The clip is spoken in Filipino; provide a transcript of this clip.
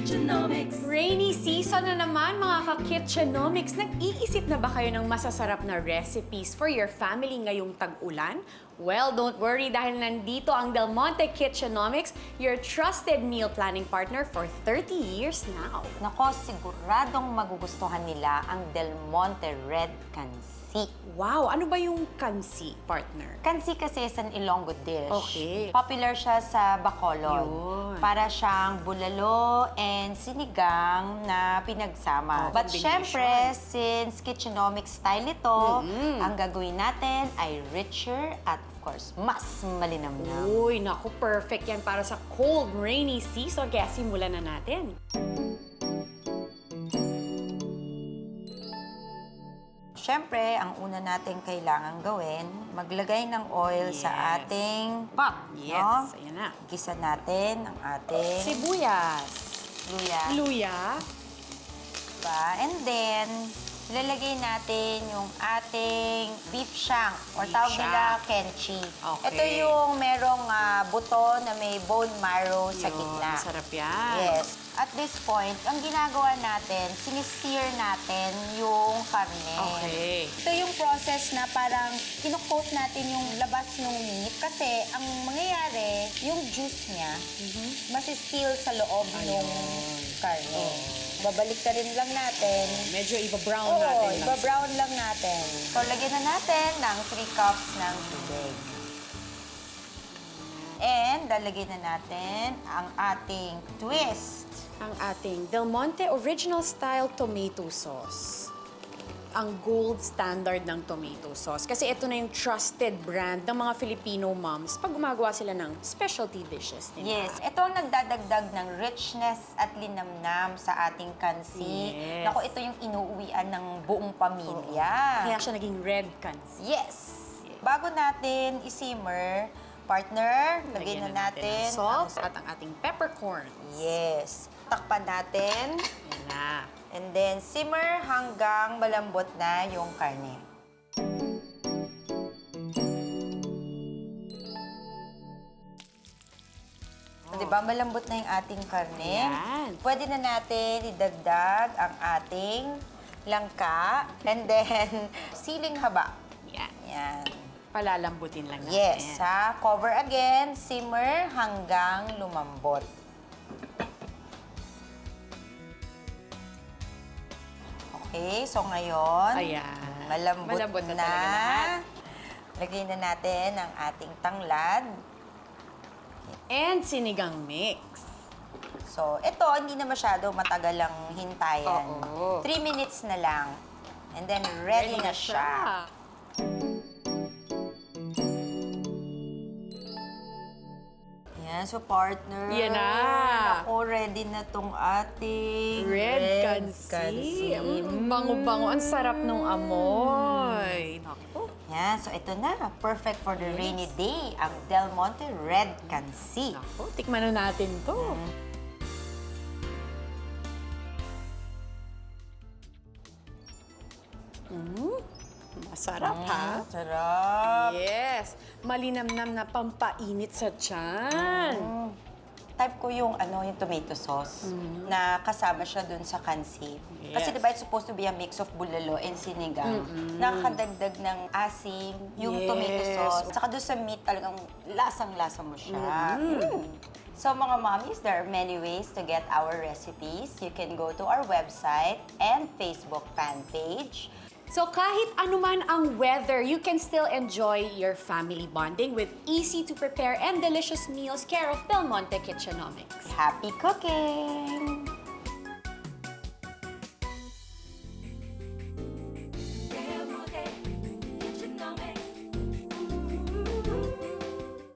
Kitchenomics. Rainy season na naman, mga ka-Kitchenomics. Nag-iisip na ba kayo ng masasarap na recipes for your family ngayong tag-ulan? Well, don't worry dahil nandito ang Del Monte Kitchenomics, your trusted meal planning partner for 30 years now. Nako, siguradong magugustuhan nila ang Del Monte Red Kansi. Wow, ano ba yung kansi, partner? Kansi kasi is an Ilonggo dish. Okay. Popular siya sa Bacolod. Yun. Para siyang bulalo and sinigang na pinagsama. Oh, But combination. syempre, since Kitchenomics style ito, ang gagawin natin ay richer at of course, mas malinamnam. Uy, naku, perfect yan para sa cold, rainy season. Kaya simulan na natin. Siyempre, ang una natin kailangan gawin, maglagay ng oil Yes. sa ating pot. Yes, No? ayan na. Gisa natin ang ating Sibuyas. luya. Luya. Diba? And then, ilalagay natin yung ating beef shank or Beef tawag shank. nila kenchi. Okay. Ito yung merong buto na may bone marrow sa Yun, gitna. sarap yan. Yes. At this point, ang ginagawa natin, sinisier natin yung karne. Okay. Ito yung process na parang kinocoat natin yung labas ng meat kasi ang mangyayari, yung juice niya, masiseal sa loob ng karne. Babalik na rin lang natin. Medyo iba-brown natin lang. iba-brown lang natin. So, lagyan na natin ng 3 cups ng tubig. And, lalagyan na natin ang ating twist. Ang ating Del Monte Original Style Tomato Sauce. Ang gold standard ng tomato sauce. Kasi ito na yung trusted brand ng mga Filipino moms pag gumagawa sila ng specialty dishes. Diba? Yes, ito ang nagdadagdag ng richness at linamnam sa ating kansi. Yes. Naku, ito yung inuuwian ng buong pamilya. Kaya siya naging Red Kansi. Yes! Bago natin isimmer, partner, lagay na natin ang salt at ang ating peppercorns. Yes. Takpan natin. Yan na. And then, simmer hanggang malambot na yung karne. Diba, malambot na yung ating karne. Yan. Pwede na natin idagdag ang ating langka. And then, siling haba. Yan. Yan. Palalambutin lang natin. Yes, ha? Cover again, simmer hanggang lumambot. Okay, so ngayon, Ayan. malambot, Malambot na na. talaga lahat. Lagay na natin ang ating tanglad. And sinigang mix. So, ito, hindi na masyado matagal lang hintayan. Oo. 3 minutes na lang. And then, ready na siya. Yan, so partner. Yan na. Ako, ready na tong ating Red Kansi. Bango-bango. Ang sarap nung amoy. Naku. Yan, so ito na. Perfect for the rainy day. Ang Del Monte Red Kansi. Naku, tikman na natin to. Masarap, ha? Sarap. Yes. Malinamnam na pampainit sa tiyan. Type ko yung yung tomato sauce na kasama siya dun sa kansi. Kasi Yes. diba it's supposed to be a mix of bulalo and sinigang. Nakakadagdag ng asim, yung Yes. tomato sauce. Saka dun sa meat talagang lasang-lasa mo siya. So mga mommies, there are many ways to get our recipes. You can go to our website and Facebook fan page. So kahit anuman ang weather, you can still enjoy your family bonding with easy to prepare and delicious meals care of Del Monte Kitchenomics. Happy cooking!